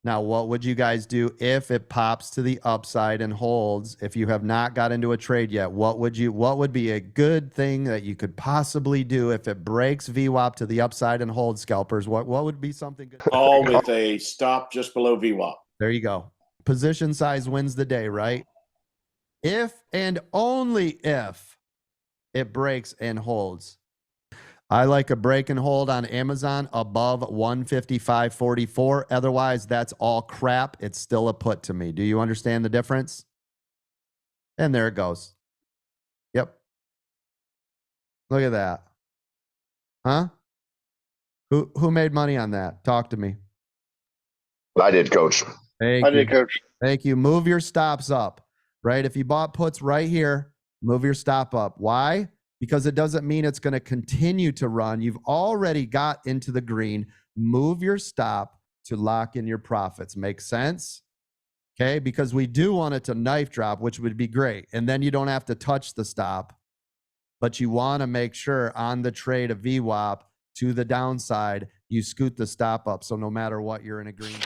Now, what would you guys do if it pops to the upside and holds? If you have not got into a trade yet, what would be a good thing that you could possibly do if it breaks VWAP to the upside and holds, scalpers? What would be something good? Call with a stop just below VWAP. There you go. Position size wins the day, right? If and only if it breaks and holds. I like a break and hold on Amazon above 155.44. Otherwise, that's all crap. It's still a put to me. Do you understand the difference? And there it goes. Yep. Look at that. Huh? Who made money on that? Talk to me. I did, Coach. Thank I you. did, Coach. Thank you. Move your stops up, right? If you bought puts right here, move your stop up. Why? Because it doesn't mean it's going to continue to run. You've already got into the green. Move your stop to lock in your profits. Make sense? Okay, because we do want it to knife drop, which would be great. And then you don't have to touch the stop, but you want to make sure on the trade of VWAP to the downside, you scoot the stop up. So no matter what, you're in a green.